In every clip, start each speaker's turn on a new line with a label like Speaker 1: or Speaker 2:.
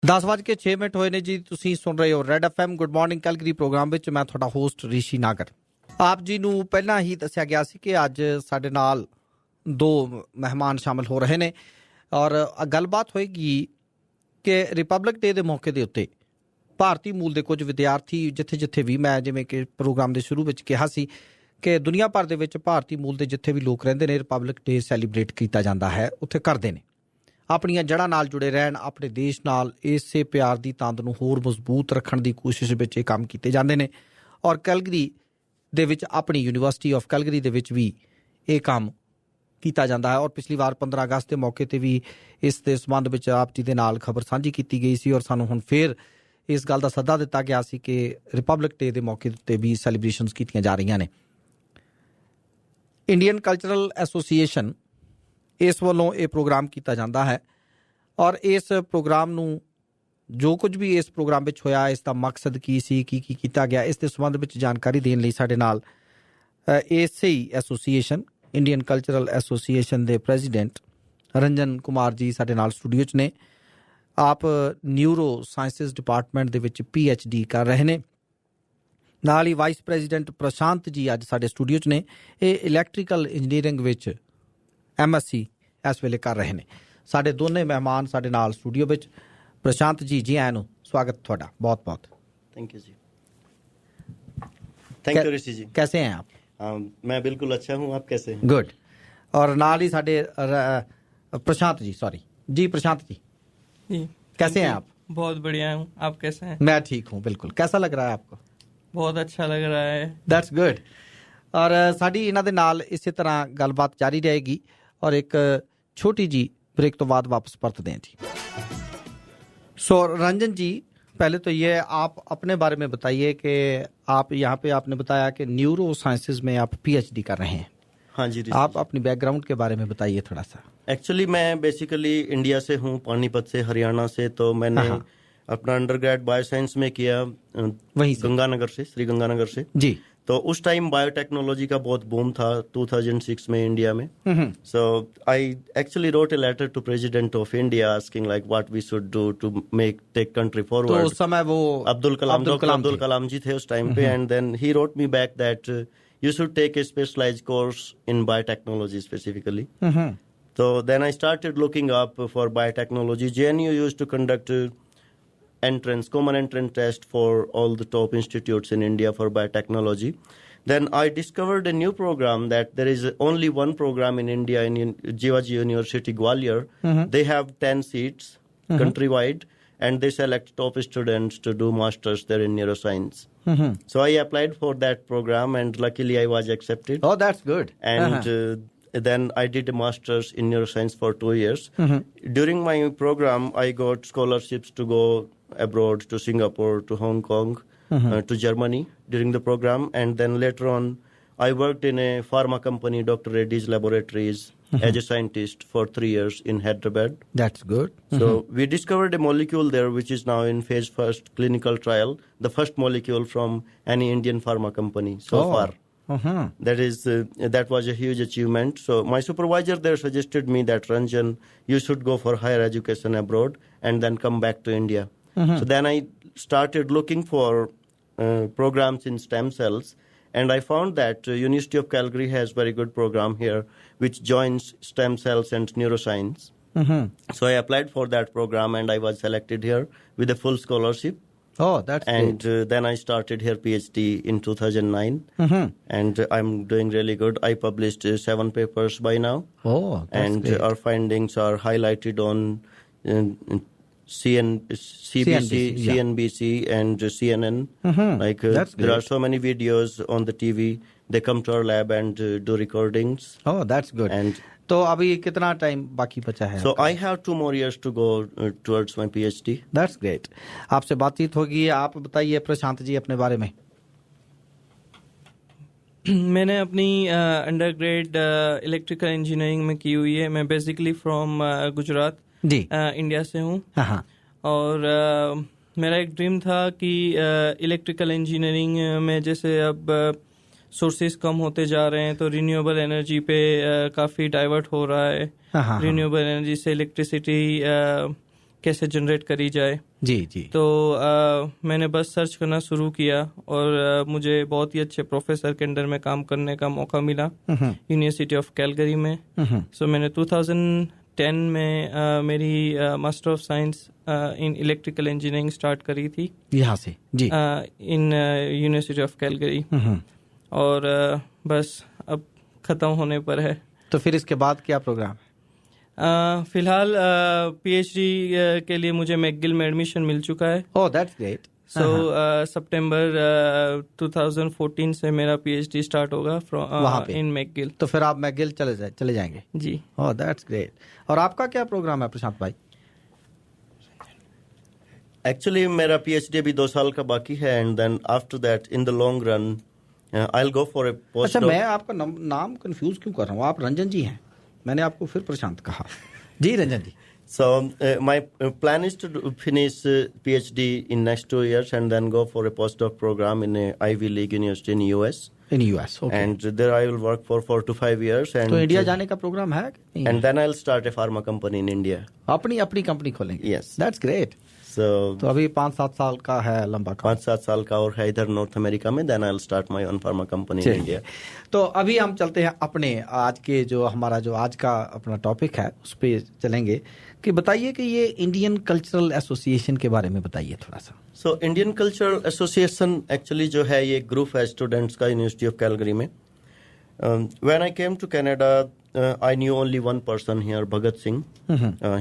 Speaker 1: 10:06 ਹੋਏ ਨੇ ਜੀ। ਤੁਸੀਂ ਸੁਣ ਰਹੇ ਹੋ Red FM good morning Calgary program ਵਿੱਚ। ਮੈਂ ਤੁਹਾਡਾ ਹੋਸਟ ਰਿਸ਼ੀ ਨਾਗਰ। ਆਪ ਜੀ ਨੂੰ ਪਹਿਲਾਂ ਹੀ ਦੱਸਿਆ ਗਿਆ ਸੀ ਕਿ ਅੱਜ ਸਾਡੇ ਨਾਲ ਦੋ ਮਹਿਮਾਨ ਸ਼ਾਮਲ ਹੋ ਰਹੇ ਨੇ ਔਰ ਗੱਲਬਾਤ ਹੋਏਗੀ ਕਿ ਰਿਪਬਲਿਕ ਡੇ ਦੇ ਮੌਕੇ ਦੇ ਉੱਤੇ ਭਾਰਤੀ ਮੂਲ ਦੇ ਕੁਝ ਵਿਦਿਆਰਥੀ ਜਿੱਥੇ ਵੀ ਮੈਂ ਜਿਵੇਂ ਕਿ ਪ੍ਰੋਗਰਾਮ ਦੇ ਸ਼ੁਰੂ ਵਿੱਚ ਕਿਹਾ ਸੀ ਕਿ ਦੁਨੀਆ ਭਰ ਦੇ ਵਿੱਚ ਭਾਰਤੀ ਮੂਲ ਦੇ ਜਿੱਥੇ ਵੀ ਲੋਕ ਰਹਿੰਦੇ ਨੇ ਰਿਪਬਲਿਕ ਡੇ ਸੈਲੀਬ੍ਰੇਟ ਕੀਤਾ ਜਾਂਦਾ ਹੈ, ਉੱਥੇ ਕਰਦੇ ਨੇ। ਆਪਣੀਆਂ ਜੜ੍ਹਾਂ ਨਾਲ ਜੁੜੇ ਰਹਿਣ, ਆਪਣੇ ਦੇਸ਼ ਨਾਲ ਇਸੇ ਪਿਆਰ ਦੀ ਤੰਦ ਨੂੰ ਹੋਰ ਮਜ਼ਬੂਤ ਰੱਖਣ ਦੀ ਕੋਸ਼ਿਸ਼ ਵਿੱਚ ਇਹ ਕੰਮ ਕੀਤੇ ਜਾਂਦੇ ਨੇ ਔਰ ਕੈਲਗਰੀ ਦੇ ਵਿੱਚ ਆਪਣੀ ਯੂਨੀਵਰਸਿਟੀ ਆਫ ਕੈਲਗਰੀ ਦੇ ਵਿੱਚ ਵੀ ਇਹ ਕੰਮ ਕੀਤਾ ਜਾਂਦਾ ਹੈ। ਔਰ ਪਿਛਲੀ ਵਾਰ 15 ਅਗਸਤ ਦੇ ਮੌਕੇ 'ਤੇ ਵੀ ਇਸ ਦੇ ਸੰਬੰਧ ਵਿੱਚ ਆਪ ਜੀ ਦੇ ਨਾਲ ਖਬਰ ਸਾਂਝੀ ਕੀਤੀ ਗਈ ਸੀ ਔਰ ਸਾਨੂੰ ਹੁਣ ਫਿਰ ਇਸ ਗੱਲ ਦਾ ਸੱਦਾ ਦਿੱਤਾ ਗਿਆ ਸੀ ਕਿ ਰਿਪਬਲਿਕ ਡੇ ਦੇ ਮੌਕੇ ਉੱਤੇ ਵੀ ਸੈਲੀਬ੍ਰੇਸ਼ਨਸ ਕੀਤੀਆਂ ਜਾ ਰਹੀਆਂ ਨੇ। ਇੰਡੀਅਨ ਕਲਚਰਲ ਐਸੋਸੀਏਸ਼ਨ ਇਸ ਵੱਲੋਂ ਇਹ ਪ੍ਰੋਗਰਾਮ ਕੀਤਾ ਜਾਂਦਾ ਹੈ ਔਰ ਇਸ ਪ੍ਰੋਗਰਾਮ ਨੂੰ ਜੋ ਕੁਝ ਵੀ ਇਸ ਪ੍ਰੋਗਰਾਮ ਵਿੱਚ ਹੋਇਆ, ਇਸ ਦਾ ਮਕਸਦ ਕੀ ਸੀ, ਕੀ ਕੀਤਾ ਗਿਆ, ਇਸ ਦੇ ਸੰਬੰਧ ਵਿੱਚ ਜਾਣਕਾਰੀ ਦੇਣ ਲਈ ਸਾਡੇ ਨਾਲ ਇਸੇ ਐਸੋਸੀਏਸ਼ਨ ਇੰਡੀਅਨ ਕਲਚਰਲ ਐਸੋਸੀਏਸ਼ਨ ਦੇ ਪ੍ਰੈਜ਼ੀਡੈਂਟ ਰੰਜਨ ਕੁਮਾਰ ਜੀ ਸਾਡੇ ਨਾਲ ਸਟੂਡੀਓ 'ਚ ਨੇ। ਆਪ ਨਿਊਰੋ ਸਾਇੰਸਿਸ ਡਿਪਾਰਟਮੈਂਟ ਦੇ ਵਿੱਚ PhD ਕਰ ਰਹੇ ਨੇ। ਨਾਲ ਹੀ ਵਾਈਸ ਪ੍ਰੈਜ਼ੀਡੈਂਟ ਪ੍ਰਸ਼ਾਂਤ ਜੀ ਅੱਜ ਸਾਡੇ ਸਟੂਡੀਓ 'ਚ ਨੇ। ਇਹ ਇਲੈਕਟ੍ਰੀਕਲ ਇੰਜੀਨੀਅਰਿੰਗ ਵਿੱਚ MSc ਇਸ ਵੇਲੇ ਕਰ ਰਹੇ ਨੇ। ਸਾਡੇ ਦੋਨੇ ਮਹਿਮਾਨ ਸਾਡੇ ਨਾਲ ਸਟੂਡੀਓ ਵਿੱਚ। ਪ੍ਰਸ਼ਾਂਤ ਜੀ, ਜੀ ਆਇਆਂ ਨੂੰ, ਸਵਾਗਤ ਤੁਹਾਡਾ ਬਹੁਤ ਬਹੁਤ।
Speaker 2: Thank you ji. Thank you Rishi ji.
Speaker 1: कैसे हैं आप?
Speaker 2: मैं बिल्कुल अच्छा हूँ, आप कैसे हैं?
Speaker 1: गुड। और नाल ही साडे प्रशांत जी, सॉरी जी, प्रशांत जी कैसे हैं आप?
Speaker 3: बहुत बढ़िया हूँ, आप कैसे हैं?
Speaker 1: मैं ठीक हूँ बिल्कुल। कैसा लग रहा है आपको?
Speaker 3: बहुत अच्छा लग रहा है।
Speaker 1: That's good. और साडी इन्हां दे नाल इसी तरह गलबात जारी रहेगी और एक छोटी जी ब्रेक तो बाद वापस परतते हैं जी। सो रंजन जी, पहले तो ये आप अपने बारे में बताइए कि आप यहाँ पे आपने बताया कि न्यूरो साइंसेज में आप PhD कर रहे हैं।
Speaker 2: हाँ जी।
Speaker 1: आप अपनी बैकग्राउंड के बारे में बताइए थोड़ा सा।
Speaker 2: एक्चुअली मैं बेसिकली इंडिया से हूँ, पानीपत से, हरियाणा से। तो मैंने अपना अंडरग्रेड बायोसाइंस में किया वहीं गंगानगर से, श्री गंगानगर से
Speaker 1: जी।
Speaker 2: तो उस टाइम बायोटेक्नोलॉजी का बहुत बूम था 2006 में इंडिया में। So I actually wrote a letter to president of India asking like what we should do to take country forward.
Speaker 1: तो उस समय वो
Speaker 2: अब्दुल कलाम जी थे उस टाइम पे। And then he wrote me back that you should take a specialized course in biotechnology specifically. So then I started looking up for biotechnology. JNU used to conduct common entrance test for all the top institutes in India for biotechnology. Then I discovered a new program that there is only one program in India in Jivaji University, Gwalior. They have 10 seats countrywide and they select top students to do masters there in neuroscience. So I applied for that program and luckily I was accepted.
Speaker 1: Oh, that's good.
Speaker 2: And then I did a master's in neuroscience for 2 years. During my program, I got scholarships to go abroad to Singapore, to Hong Kong, to Germany during the program. And then later on, I worked in a pharma company, Dr. Reddy's Laboratories, as a scientist for 3 years in Hyderabad.
Speaker 1: That's good.
Speaker 2: So we discovered a molecule there which is now in phase first clinical trial, the first molecule from any Indian pharma company so far. That was a huge achievement. So my supervisor there suggested me that Ranjan, you should go for higher education abroad and then come back to India. So then I started looking for programs in stem cells. And I found that University of Calgary has very good program here, which joins stem cells and neuroscience. So I applied for that program and I was selected here with a full scholarship.
Speaker 1: Oh, that's
Speaker 2: and then I started here PhD in 2009. And I'm doing really good. I published 7 papers by now.
Speaker 1: Oh, that's
Speaker 2: and
Speaker 1: great.
Speaker 2: Our findings are highlighted on CBC, CNBC and CNN. Like there are so many videos on the TV. They come to our lab and do recordings.
Speaker 1: Oh, that's good.
Speaker 2: And
Speaker 1: तो अभी कितना time बाकी बचा है?
Speaker 2: So I have 2 more years to go towards my PhD.
Speaker 1: That's great. आपसे बातचीत होगी। आप बताइए प्रशांत जी अपने बारे में।
Speaker 3: मैंने अपनी अंडरग्रेड इलेक्ट्रिकल इंजीनियरिंग में की हुई है। मैं बेसिकली फ्रॉम गुजरात
Speaker 1: जी,
Speaker 3: इंडिया से हूँ। और मेरा एक ड्रीम था कि इलेक्ट्रिकल इंजीनियरिंग में जैसे अब सोर्सेज कम होते जा रहे हैं तो रिन्यूएबल एनर्जी पे काफ़ी डाइवर्ट हो रहा है। रिन्यूएबल एनर्जी से इलेक्ट्रिसिटी कैसे जनरेट करी जाए।
Speaker 1: जी जी।
Speaker 3: तो मैंने बस सर्च करना शुरू किया और मुझे बहुत ही अच्छे प्रोफेसर के अंडर में काम करने का मौका मिला यूनिवर्सिटी ऑफ कैलगरी में। सो मैंने 2010 में मेरी master of science in electrical engineering start करी थी
Speaker 1: यहाँ से जी
Speaker 3: इन यूनिवर्सिटी ऑफ कैलगरी, और बस अब ख़त्म होने पर है।
Speaker 1: तो फिर इसके बाद क्या प्रोग्राम है?
Speaker 3: फिलहाल पीएचडी के लिए मुझे मैकगिल में एडमिशन मिल चुका है।
Speaker 1: Oh that's great.
Speaker 3: सो सितंबर 2014 से मेरा पीएचडी स्टार्ट होगा
Speaker 1: वहाँ पे
Speaker 3: इन मैकगिल।
Speaker 1: तो फिर आप मैकगिल चले जाएंगे
Speaker 3: जी।
Speaker 1: Oh that's great. और आपका क्या प्रोग्राम है प्रशांत भाई?
Speaker 2: एक्चुअली मेरा पीएचडी अभी 2 साल का बाकी है, and then after that in the long run I will go for a post.
Speaker 1: अच्छा, मैं आपका नाम कंफ्यूज क्यों कर रहा हूँ? आप रंजन जी हैं, मैंने आपको फिर प्रशांत कहा। जी रंजन जी।
Speaker 2: So my plan is to finish PhD in next 2 years and then go for a postdoc program in a Ivy League university in US.
Speaker 1: In US, okay.
Speaker 2: And there I will work for 4 to 5 years. And
Speaker 1: तो India जाने का programme है कि नहीं?
Speaker 2: And then I'll start a pharma company in India.
Speaker 1: अपनी company खोलेंगे?
Speaker 2: Yes.
Speaker 1: That's great.
Speaker 2: So
Speaker 1: तो अभी 5-7 साल का है लंबा काम।
Speaker 2: 5-7 साल का और है इधर नॉर्थ अमेरिका में। Then I'll start my own pharma company in India.
Speaker 1: तो अभी हम चलते हैं अपने आज के जो हमारा जो आज का अपना टॉपिक है उस पर चलेंगे कि बताइए कि ये इंडियन कल्चरल एसोसिएशन के बारे में बताइए थोड़ा सा।
Speaker 2: So Indian Cultural Association actually जो है ये ग्रुप है स्टूडेंट्स का यूनिवर्सिटी ऑफ कैलगरी में। When I came to Canada, I knew only one person here, Bhagat Singh.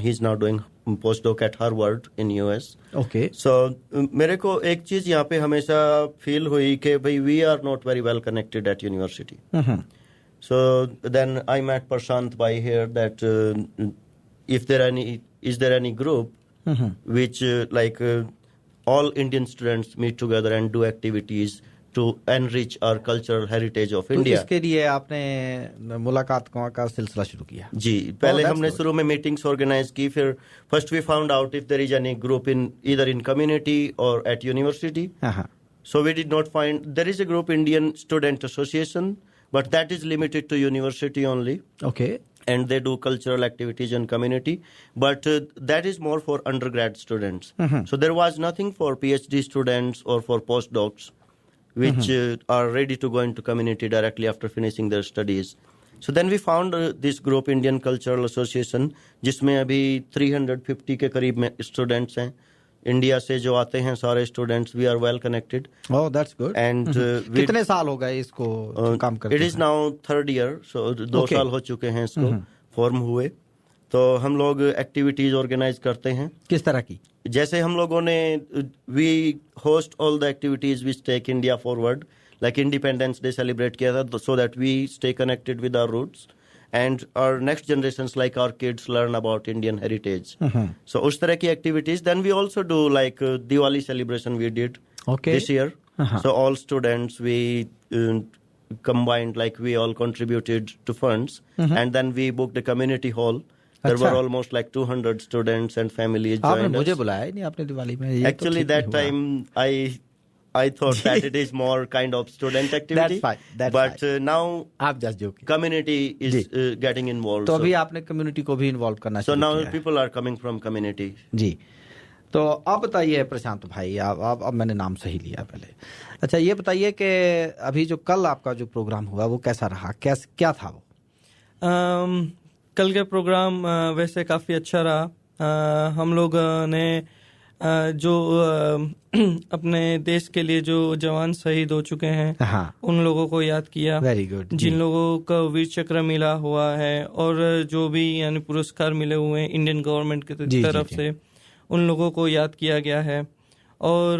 Speaker 2: He's now doing postdoc at Harvard in US.
Speaker 1: Okay.
Speaker 2: So मेरे को एक चीज यहाँ पे हमेशा फील हुई कि भाई we are not very well connected at university. So then I met Prashant Bhai here that is there any group which all Indian students meet together and do activities to enrich our cultural heritage of
Speaker 1: तो
Speaker 2: India.
Speaker 1: इसके लिए आपने मुलाकात का सिलसिला शुरू किया?
Speaker 2: जी, पहले हमने शुरू में मीटिंग्स ऑर्गेनाइज की, फिर first we found out if there is any group in either in community और at university. So we did not find there is a group Indian Student Association, but that is limited to university only.
Speaker 1: Okay.
Speaker 2: And they do cultural activities in community, but that is more for undergrad students. So there was nothing for PhD students or for postdocs which are ready to go into community directly after finishing their studies. So then we found this group Indian Cultural Association जिसमें अभी 350 के करीब में students हैं India से जो आते हैं सारे students. We are well connected.
Speaker 1: Oh that's good.
Speaker 2: And
Speaker 1: कितने साल हो गए इसको काम करते?
Speaker 2: It is now 3rd year, so 2 साल हो चुके हैं इसको फॉर्म हुए. तो हम लोग एक्टिविटीज ऑर्गेनाइज करते हैं.
Speaker 1: किस तरह की?
Speaker 2: जैसे हम लोगों ने we host all the activities which take India forward, like Independence Day celebrate किया था, so that we stay connected with our roots and our next generations like our kids learn about Indian heritage. So उस तरह की activities. Then we also do like Diwali celebration we did this year. So all students we combined, like we all contributed to funds and then we booked a community hall. There were almost like 200 students and families joined us.
Speaker 1: आपने मुझे बुलाया ही नहीं आपने दिवाली में?
Speaker 2: Actually that time I thought that it is more kind of student activity.
Speaker 1: That's
Speaker 2: but
Speaker 1: fine.
Speaker 2: now
Speaker 1: आप just joking.
Speaker 2: community is getting involved.
Speaker 1: तो अभी आपने कम्युनिटी को भी इन्वॉल्व करना
Speaker 2: So
Speaker 1: शुरू
Speaker 2: now
Speaker 1: किया है.
Speaker 2: people are coming from community.
Speaker 1: जी. तो आप बताइए प्रशांत भाई, आप अब मैंने नाम सही लिया पहले. अच्छा ये बताइए कि अभी जो कल आपका जो प्रोग्राम हुआ वो कैसा रहा, क्या था वो?
Speaker 3: कल का प्रोग्राम वैसे काफ़ी अच्छा रहा. हम लोग ने जो अपने देश के लिए जो जवान शहीद हो चुके हैं उन लोगों को याद किया.
Speaker 1: Very good.
Speaker 3: जिन लोगों को वीर चक्र मिला हुआ है और जो भी यानी पुरस्कार मिले हुए हैं इंडियन गवर्नमेंट की तरफ से, उन लोगों को याद किया गया है. और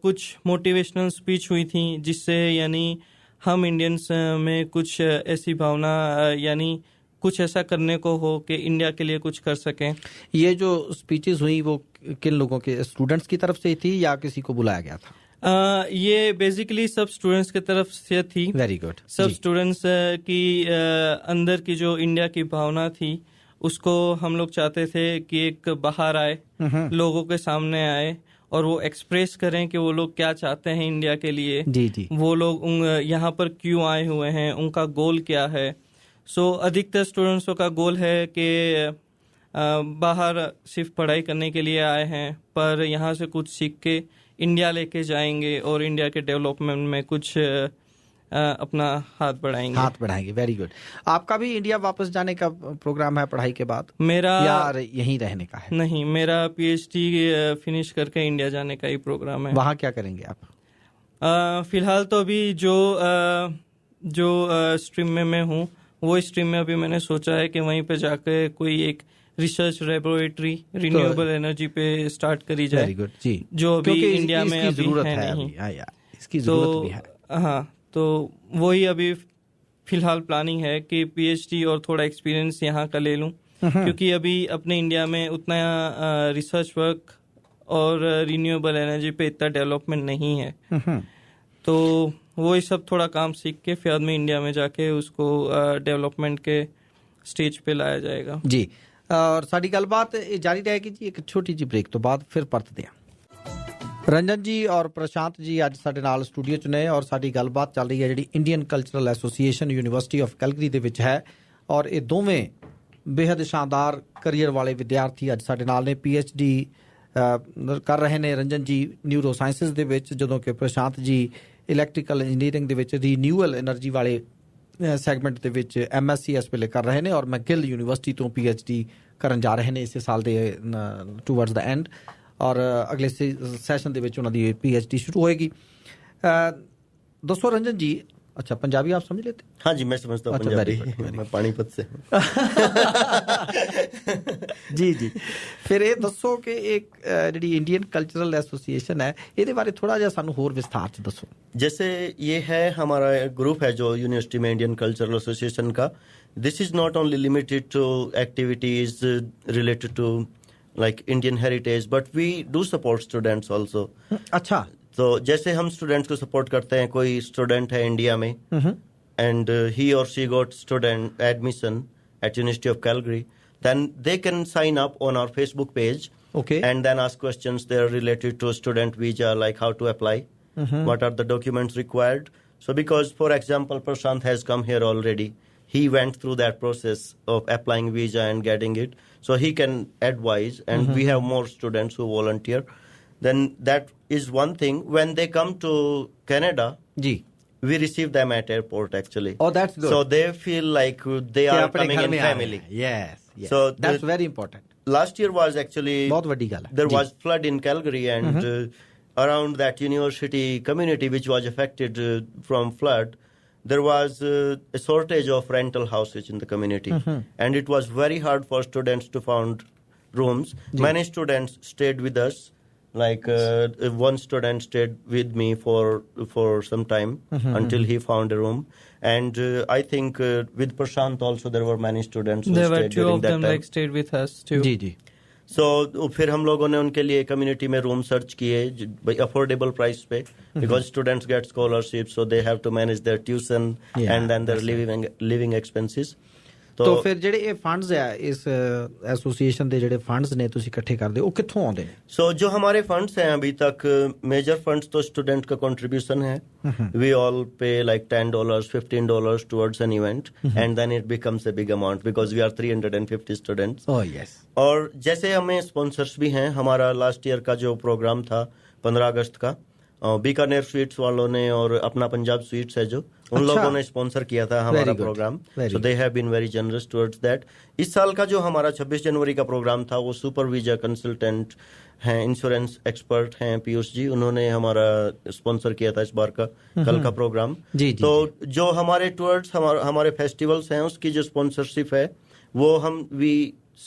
Speaker 3: कुछ मोटिवेशनल स्पीच हुई थी जिससे यानी हम इंडियंस में कुछ ऐसी भावना यानी कुछ ऐसा करने को हो कि इंडिया के लिए कुछ कर सकें.
Speaker 1: ये जो स्पीचेस हुई वो किन लोगों के, स्टूडेंट्स की तरफ से थी या किसी को बुलाया गया था?
Speaker 3: ये बेसिकली सब स्टूडेंट्स की तरफ से थी.
Speaker 1: Very good.
Speaker 3: सब स्टूडेंट्स की अंदर की जो इंडिया की भावना थी उसको हम लोग चाहते थे कि एक बाहर आए, लोगों के सामने आए और वो एक्सप्रेस करें कि वो लोग क्या चाहते हैं इंडिया के लिए.
Speaker 1: जी.
Speaker 3: वो लोग यहाँ पर क्यों आए हुए हैं, उनका गोल क्या है. सो अधिकतर स्टूडेंट्सों का गोल है कि बाहर सिर्फ पढ़ाई करने के लिए आए हैं, पर यहाँ से कुछ सीख के इंडिया लेके जाएंगे और इंडिया के डेवलपमेंट में कुछ अपना हाथ बढ़ाएंगे।
Speaker 1: Very good. आपका भी इंडिया वापस जाने का प्रोग्राम है पढ़ाई के बाद,
Speaker 3: मेरा
Speaker 1: या यहीं रहने का है?
Speaker 3: नहीं, मेरा पीएचडी फिनिश करके इंडिया जाने का ही प्रोग्राम है।
Speaker 1: वहाँ क्या करेंगे आप?
Speaker 3: फिलहाल तो अभी जो स्ट्रीम में मैं हूँ वो स्ट्रीम में अभी मैंने सोचा है कि वहीं पे जाकर कोई एक रिसर्च लेबोरेटरी रिन्यूएबल एनर्जी पे स्टार्ट करी जाए।
Speaker 1: वेरी गुड जी,
Speaker 3: जो अभी इंडिया में अभी
Speaker 1: जरूरत
Speaker 3: है
Speaker 1: है
Speaker 3: नहीं।
Speaker 1: इसकी जरूरत भी है।
Speaker 3: हाँ, तो वही अभी फिलहाल प्लानिंग है कि पीएचडी और थोड़ा एक्सपीरियंस यहाँ का ले लूँ, क्योंकि अभी अपने इंडिया में उतना रिसर्च वर्क और रिन्यूएबल एनर्जी पे इतना डेवलपमेंट नहीं है। तो वो सब थोड़ा काम सीख के फिर में इंडिया में जाके उसको डेवलपमेंट के स्टेज पे लाया जाएगा
Speaker 1: जी। और साडी गलबात जारी रहेगी जी, एक छोटी जी ब्रेक तो बाद फिर परतदे हां। रंजन जी और प्रशांत जी ਅੱਜ ਸਾਡੇ ਨਾਲ ਸਟੂਡੀਓ 'ਚ ਨੇ ਔਰ ਸਾਡੀ ਗੱਲਬਾਤ ਚੱਲ ਰਹੀ ਹੈ ਜਿਹੜੀ Indian cultural association university of Calgary ਦੇ ਵਿੱਚ ਹੈ, ਔਰ ਇਹ ਦੋਵੇਂ ਬੇहद ਸ਼ਾਨਦਾਰ ਕੈਰੀਅਰ ਵਾਲੇ ਵਿਦਿਆਰਥੀ ਅੱਜ ਸਾਡੇ ਨਾਲ ਨੇ। ਪੀਐਚਡੀ ਕਰ ਰਹੇ ਨੇ ਰੰਜਨ ਜੀ ਨਿਊਰੋ ਸਾਇੰਸਿਸ ਦੇ ਵਿੱਚ, ਜਦੋਂ ਕਿ ਪ੍ਰਸ਼ਾਂਤ ਜੀ ਇਲੈਕਟ੍ਰੀਕਲ ਇੰਜੀਨੀਅਰਿੰਗ ਦੇ ਵਿੱਚ ਰੀਨਿਊਅਲ એનર્ਜੀ ਵਾਲੇ ਸੈਗਮੈਂਟ ਦੇ ਵਿੱਚ ਐਮਐਸਸੀ ਇਸ ਵੇਲੇ ਕਰ ਰਹੇ ਨੇ, ਔਰ ਮੈਗਿਲ ਯੂਨੀਵਰਸਿਟੀ ਤੋਂ ਪੀਐਚਡੀ ਕਰਨ ਜਾ ਰਹੇ ਨੇ ਇਸੇ ਸਾਲ ਦੇ ਟੂਵਰਡਸ ਦਾ ਐਂਡ, ਔਰ ਅਗਲੇ ਸੈਸ਼ਨ ਦੇ ਵਿੱਚ ਉਹਨਾਂ ਦੀ ਪੀਐਚਡੀ ਸ਼ੁਰੂ ਹੋਏਗੀ। ਦੱਸੋ ਰੰਜਨ ਜੀ, अच्छा पंजाबी आप समझ लेते?
Speaker 2: हाँ जी, मैं समझता हूँ पंजाबी। मैं पानीपत से
Speaker 1: जी जी। फिर ये दसो कि एक जी इंडियन कल्चरल एसोसीएशन है, ये बारे थोड़ा जिहा सानू होर विस्तार च दसो।
Speaker 2: जैसे ये है हमारा ग्रुप है जो यूनिवर्सिटी में इंडियन कल्चरल एसोसिएशन का। This is not only limited to activities related to like Indian heritage, but we do support students also.
Speaker 1: अच्छा,
Speaker 2: तो जैसे हम स्टूडेंट्स को सपोर्ट करते हैं, कोई स्टूडेंट है इंडिया में एंड ही और she got student admission at University of Calgary, then they can sign up on our Facebook page and then ask questions there related to student visa, like how to apply, what are the documents required. So because for example Prashant has come here already, he went through that process of applying visa and getting it, so he can advise, and we have more students who volunteer. Then that is one thing. When they come to Canada, we receive them at airport actually.
Speaker 1: Oh, that's good.
Speaker 2: So they feel like they are coming in family.
Speaker 1: Yes.
Speaker 2: So
Speaker 1: that's very important.
Speaker 2: Last year was actually
Speaker 1: बहुत बड़ी गल है।
Speaker 2: There was flood in Calgary, and around that university community which was affected from flood, there was a shortage of rental houses in the community, and it was very hard for students to find rooms. Many students stayed with us. Like one student stayed with me for some time until he found a room, and I think with Prashant also there were many students who
Speaker 3: there were
Speaker 2: stayed
Speaker 3: two
Speaker 2: during
Speaker 3: of
Speaker 2: that
Speaker 3: them
Speaker 2: time.
Speaker 3: like stayed with us too.
Speaker 1: Ji ji.
Speaker 2: So फिर हम लोगों ने उनके लिए community में room search किए affordable price पे, because students get scholarships, so they have to manage their tuition and then their living expenses.
Speaker 1: तो फिर ਜਿਹੜੇ ਇਹ ਫੰਡਸ ਆ ਇਸ ਐਸੋਸੀਏਸ਼ਨ ਦੇ ਜਿਹੜੇ ਫੰਡਸ ਨੇ ਤੁਸੀਂ ਇਕੱਠੇ ਕਰਦੇ ਹੋ, ਉਹ ਕਿੱਥੋਂ ਆਉਂਦੇ ਨੇ?
Speaker 2: सो जो हमारे फंड्स हैं अभी तक, मेजर फंड्स तो स्टूडेंट का कंट्रीब्यूशन है. We all pay like $10, $15 towards an event, and then it becomes a big amount because we are 350 students.
Speaker 1: Oh yes.
Speaker 2: और जैसे हमें स्पॉन्सर्स भी हैं. हमारा लास्ट ईयर का जो प्रोग्राम था 15 अगस्त का, बीकानेर स्वीट्स वालों ने और अपना पंजाब स्वीट्स है जो उन लोगों ने स्पॉन्सर किया था हमारा program. So they have been very generous towards that. इस साल का जो हमारा 26 जनवरी का प्रोग्राम था वो सुपर वीजा कंसल्टेंट हैं, इंश्योरेंस एक्सपर्ट हैं पीयूष जी, उन्होंने हमारा स्पॉन्सर किया था इस बार का कल का प्रोग्राम. तो जो हमारे टुवर्ड्स हमारे फेस्टिवल्स हैं उसकी जो स्पॉन्सरशिप है वो हम we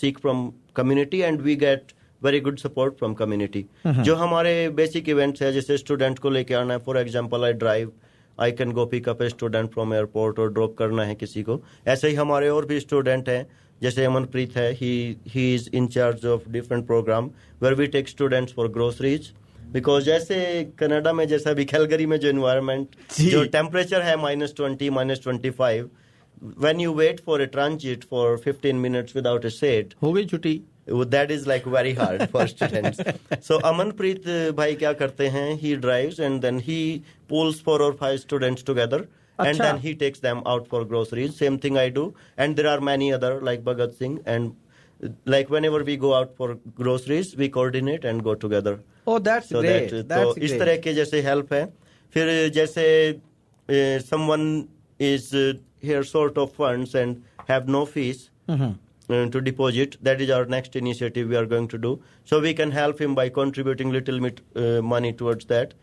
Speaker 2: seek from community and we get very good support from community. जो हमारे बेसिक इवेंट्स है, जैसे स्टूडेंट को लेके आना है, for example I drive, I can go pick up a student from airport और ड्रॉप करना है किसी को. ऐसे ही हमारे और भी स्टूडेंट हैं, जैसे अमनप्रीत है, he is in charge of different program where we take students for groceries. Because जैसे कनाडा में जैसा अभी कैलगरी में जो एनवायरनमेंट, जो टेम्परेचर है -20, -25, when you wait for a transit for 15 minutes without a shade,
Speaker 1: हो गई छुट्टी.
Speaker 2: That is like very hard for students. So Amanpreet bhai kya karte hain, he drives and then he pulls 4 or 5 students together and then he takes them out for groceries. Same thing I do, and there are many other like Bhagat Singh, and like whenever we go out for groceries, we coordinate and go together.
Speaker 1: Oh, that's
Speaker 2: So
Speaker 1: great.
Speaker 2: that,
Speaker 1: That's
Speaker 2: तो इस
Speaker 1: great.
Speaker 2: तरह के जैसे help है. फिर जैसे someone is here short of funds and have no fees to deposit, that is our next initiative we are going to do. So we can help him by contributing little bit money towards that.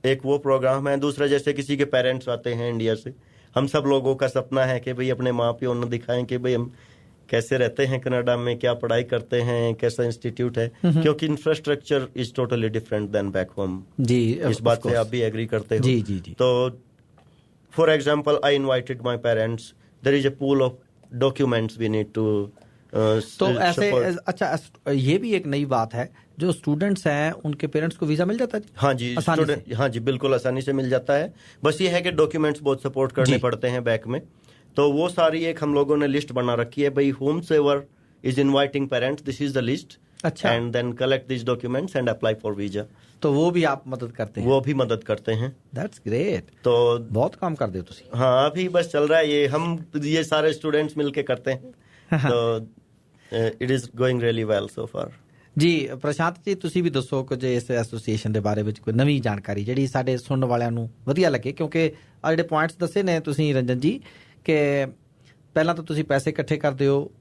Speaker 2: एक वो programme है. दूसरा जैसे किसी के parents आते हैं India से, हम सब लोगों का सपना है कि भाई अपने माँ प्यो उन्हें दिखाएं कि भाई हम कैसे रहते हैं कनाडा में, क्या पढ़ाई करते हैं, कैसा इंस्टीट्यूट है, क्योंकि infrastructure is totally different than back home.
Speaker 1: जी,
Speaker 2: इस बात से आप भी एग्री करते हो.
Speaker 1: जी जी जी.
Speaker 2: तो for example I invited my parents, there is a pool of documents we need to.
Speaker 1: तो ऐसे अच्छा, ये भी एक नई बात है, जो स्टूडेंट्स हैं उनके पेरेंट्स को वीजा मिल जाता है?
Speaker 2: हाँ जी, स्टूडेंट, हाँ जी, बिल्कुल आसानी से मिल जाता है. बस ये है कि डॉक्यूमेंट्स बहुत सपोर्ट करने पड़ते हैं बैक में. तो वो सारी एक हम लोगों ने लिस्ट बना रखी है भाई, home saver is inviting parents, this is the list.
Speaker 1: अच्छा.
Speaker 2: And then collect this documents and apply for visa.
Speaker 1: तो वो भी आप मदद करते हैं?
Speaker 2: वो भी मदद करते हैं.
Speaker 1: That's great.
Speaker 2: तो
Speaker 1: बहुत काम कर दे हो तुसी.
Speaker 2: हाँ, अभी बस चल रहा है ये, हम ये सारे स्टूडेंट्स मिलके करते हैं. तो it is going really well so far.
Speaker 1: Ji Prashant ਜੀ, ਤੁਸੀਂ ਵੀ ਦੱਸੋ ਕੁਝ ਇਸ ਐਸੋਸੀਏਸ਼ਨ ਦੇ ਬਾਰੇ ਵਿੱਚ ਕੋਈ ਨਵੀਂ ਜਾਣਕਾਰੀ ਜਿਹੜੀ ਸਾਡੇ ਸੁਣਨ ਵਾਲਿਆਂ ਨੂੰ ਵਧੀਆ ਲੱਗੇ, ਕਿਉਂਕਿ ਆ ਜਿਹੜੇ ਪੁਆਇੰਟਸ ਦੱਸੇ ਨੇ ਤੁਸੀਂ ਰੰਜਨ ਜੀ, ਕਿ ਪਹਿਲਾਂ ਤਾਂ ਤੁਸੀਂ ਪੈਸੇ ਇਕੱਠੇ ਕਰਦੇ ਹੋ,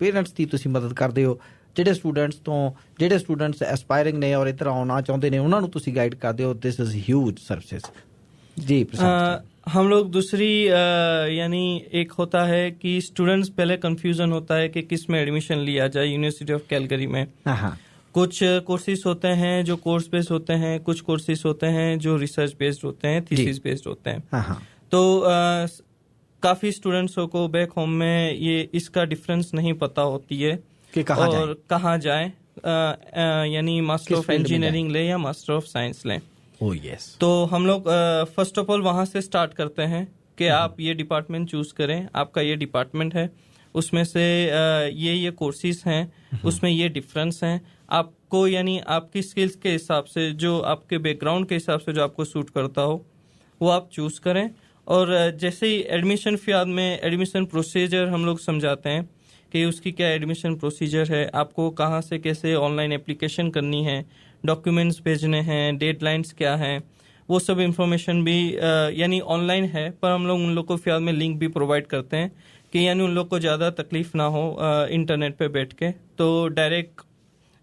Speaker 1: ਪੇਰੈਂਟਸ ਦੀ ਤੁਸੀਂ ਮਦਦ ਕਰਦੇ ਹੋ, ਜਿਹੜੇ ਸਟੂਡੈਂਟਸ ਐਸਪਾਇਰਿੰਗ ਨੇ ਔਰ ਇੱਧਰ ਆਉਣਾ ਚਾਹੁੰਦੇ ਨੇ ਉਹਨਾਂ ਨੂੰ ਤੁਸੀਂ ਗਾਈਡ ਕਰਦੇ ਹੋ. This is huge services. Ji Prashant.
Speaker 3: हम लोग दूसरी यानी एक होता है कि स्टूडेंट्स पहले कंफ्यूजन होता है कि किस में एडमिशन लिया जाए यूनिवर्सिटी ऑफ कैलगरी में. कुछ कोर्सेज होते हैं जो कोर्स बेस्ड होते हैं, कुछ कोर्सेज होते हैं जो रिसर्च बेस्ड होते हैं, थीसिस बेस्ड होते हैं. तो काफी स्टूडेंट्स को बैक होम में ये इसका डिफरेंस नहीं पता होती है
Speaker 1: कि
Speaker 3: कहाँ जाए, यानी मास्टर ऑफ इंजीनियरिंग ले या मास्टर ऑफ साइंस लें.
Speaker 1: Oh, yes.
Speaker 3: तो हम लोग फर्स्ट ऑफ ऑल वहां से स्टार्ट करते हैं कि आप ये डिपार्टमेंट चूज करें, आपका ये डिपार्टमेंट है, उसमें से ये कोर्सेज हैं, उसमें ये डिफरेंस हैं. आपको यानी आपकी स्किल्स के हिसाब से, जो आपके बैकग्राउंड के हिसाब से जो आपको सूट करता हो वो आप चूज करें. और जैसे ही एडमिशन फियाद में एडमिशन प्रोसीजर हम लोग समझाते हैं कि उसकी क्या एडमिशन प्रोसीजर है, आपको कहाँ से कैसे ऑनलाइन एप्लीकेशन करनी है, डॉक्यूमेंट्स भेजने हैं, डेडलाइंस क्या हैं, वो सब इंफॉर्मेशन भी यानी ऑनलाइन है, पर हम लोग उन लोग को फिलहाल में लिंक भी प्रोवाइड करते हैं कि यानी उन लोग को ज़्यादा तकलीफ ना हो इंटरनेट पे बैठ के, तो डायरेक्ट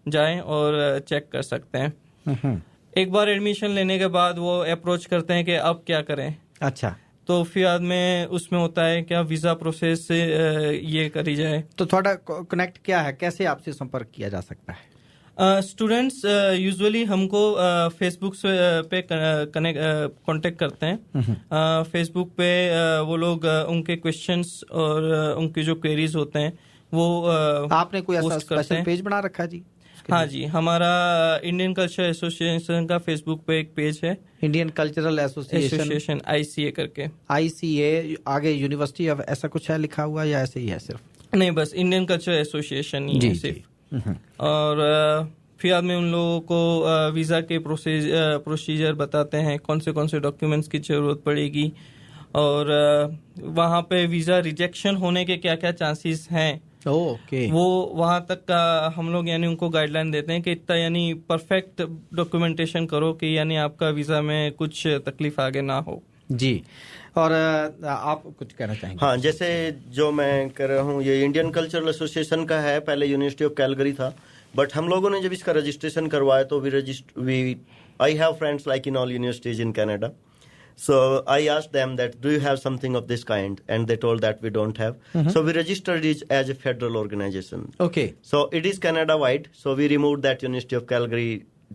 Speaker 3: जाएं और चेक कर सकते हैं. एक बार एडमिशन लेने के बाद वो अप्रोच करते हैं कि अब क्या करें.
Speaker 1: अच्छा.
Speaker 3: तो फिर में उसमें होता है क्या वीज़ा प्रोसेस से ये करी जाए.
Speaker 1: तो थोड़ा कनेक्ट क्या है, कैसे आपसे संपर्क किया जा सकता है?
Speaker 3: स्टूडेंट्स यूजुअली हमको फेसबुक पे कांटेक्ट करते हैं. फेसबुक पे वो लोग उनके क्वेश्चंस और उनके जो क्वेरीज होते हैं वो
Speaker 1: आपने कोई ऐसा स्पेशल पेज बना रखा है जी?
Speaker 3: हाँ जी, हमारा इंडियन कल्चर एसोसिएशन का फेसबुक पे एक पेज है,
Speaker 1: इंडियन कल्चरल एसोसिएशन
Speaker 3: ICA करके.
Speaker 1: ICA आगे यूनिवर्सिटी ऑफ ऐसा कुछ है लिखा हुआ या ऐसे ही है सिर्फ?
Speaker 3: नहीं, बस इंडियन कल्चर एसोसिएशन ही है सिर्फ. और फिर में उन लोगों को वीज़ा के प्रोसीजर बताते हैं, कौन से डॉक्यूमेंट्स की ज़रूरत पड़ेगी, और वहाँ पे वीज़ा रिजेक्शन होने के क्या क्या चांसेस हैं.
Speaker 1: ओके.
Speaker 3: वो वहाँ तक का हम लोग यानी उनको गाइडलाइन देते हैं कि इतना यानी परफेक्ट डॉक्यूमेंटेशन करो कि यानी आपका वीज़ा में कुछ तकलीफ आगे ना हो.
Speaker 1: जी. और आप कुछ कहना चाहेंगे?
Speaker 2: हाँ, जैसे जो मैं कर रहा हूँ, ये इंडियन कल्चरल एसोसिएशन का है, पहले यूनिवर्सिटी ऑफ कैलगरी था, बट हम लोगों ने जब इसका रजिस्ट्रेशन करवाया तो I have friends like in all universities in Canada. So I asked them that, do you have something of this kind? And they told that we don't have. So we registered it as a federal organization.
Speaker 1: Okay.
Speaker 2: So it is Canada-wide. So we removed that University of Calgary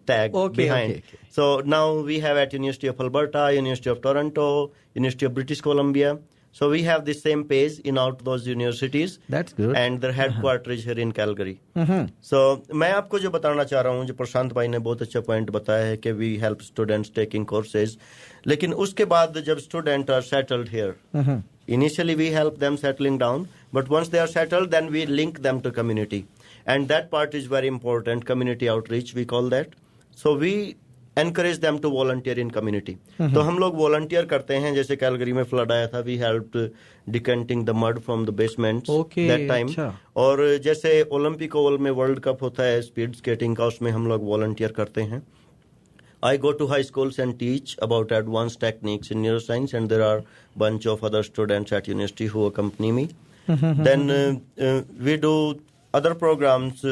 Speaker 2: tag behind.
Speaker 1: Okay.
Speaker 2: So now we have at University of Alberta, University of Toronto, University of British Columbia. So we have the same page in all those universities.
Speaker 1: That's good.
Speaker 2: And their headquarters is here in Calgary. So मैं आपको जो बताना चाह रहा हूँ, जो प्रशांत भाई ने बहुत अच्छा पॉइंट बताया है कि we help students taking courses. लेकिन उसके बाद जब students are settled here, initially we help them settling down, but once they are settled, then we link them to community. And that part is very important, community outreach we call that. So we encourage them to volunteer in community. तो हम लोग volunteer करते हैं, जैसे Calgary में flood आया था, we helped decanting the mud from the basements that time.
Speaker 1: अच्छा.
Speaker 2: और जैसे ओलंपिक ओवल में वर्ल्ड कप होता है स्पीड स्केटिंग का, उसमें हम लोग volunteer करते हैं. I go to high schools and teach about advanced techniques in neuroscience, and there are bunch of other students at university who accompany me. Then we do other programs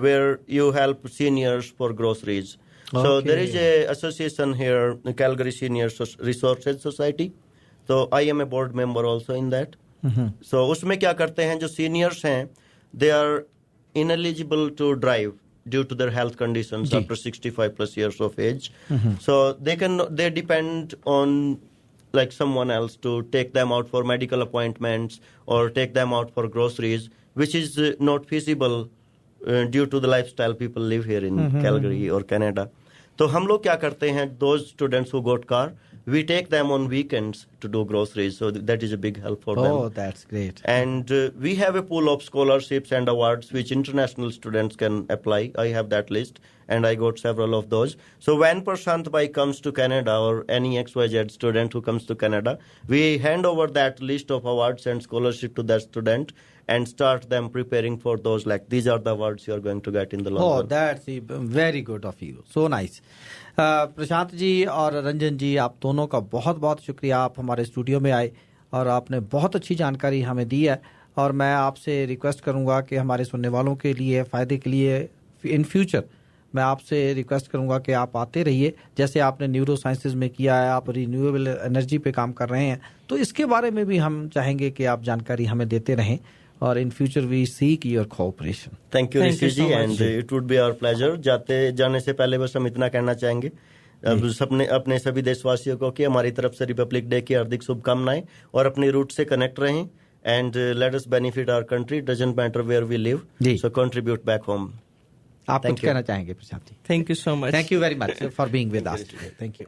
Speaker 2: where you help seniors for groceries. So there is a association here, the Calgary Senior Resources Society. So I am a board member also in that. So उसमें क्या करते हैं, जो seniors हैं, they are ineligible to drive due to their health conditions after 65 plus years of age. So they depend on like someone else to take them out for medical appointments or take them out for groceries, which is not feasible due to the lifestyle people live here in Calgary or Canada. तो हम लोग क्या करते हैं, those students who got car, we take them on weekends to do groceries, so that is a big help for them.
Speaker 1: Oh, that's great.
Speaker 2: And we have a pool of scholarships and awards which international students can apply. I have that list, and I got several of those. So when Prashant Bhai comes to Canada, or any XYZ student who comes to Canada, we hand over that list of awards and scholarship to that student and start them preparing for those, like these are the awards you are going to get in the long run.
Speaker 1: That's very good of you. So nice. Prashant ji और रंजन जी, आप दोनों का बहुत बहुत शुक्रिया, आप हमारे studio में आए और आपने बहुत अच्छी जानकारी हमें दी है. और मैं आपसे रिक्वेस्ट करूंगा कि हमारे सुनने वालों के लिए फ़ायदे के लिए इन फ्यूचर मैं आपसे रिक्वेस्ट करूंगा कि आप आते रहिए. जैसे आपने न्यूरो साइंसेज में किया है, आप रिन्यूएबल एनर्जी पे काम कर रहे हैं, तो इसके बारे में भी हम चाहेंगे कि आप जानकारी हमें देते रहें. और in future we seek your cooperation.
Speaker 2: Thank you Rishi ji, and it would be our pleasure. जाने से पहले बस हम इतना कहना चाहेंगे अपने सभी देशवासियों को कि हमारी तरफ से रिपब्लिक डे की हार्दिक शुभकामनाएं, और अपनी रूट से कनेक्ट रहें. And let us benefit our country, doesn't matter where we live, so contribute back home.
Speaker 1: आप कुछ कहना चाहेंगे Prashant ji?
Speaker 3: Thank you so much.
Speaker 1: Thank you very much for being with us. Thank you.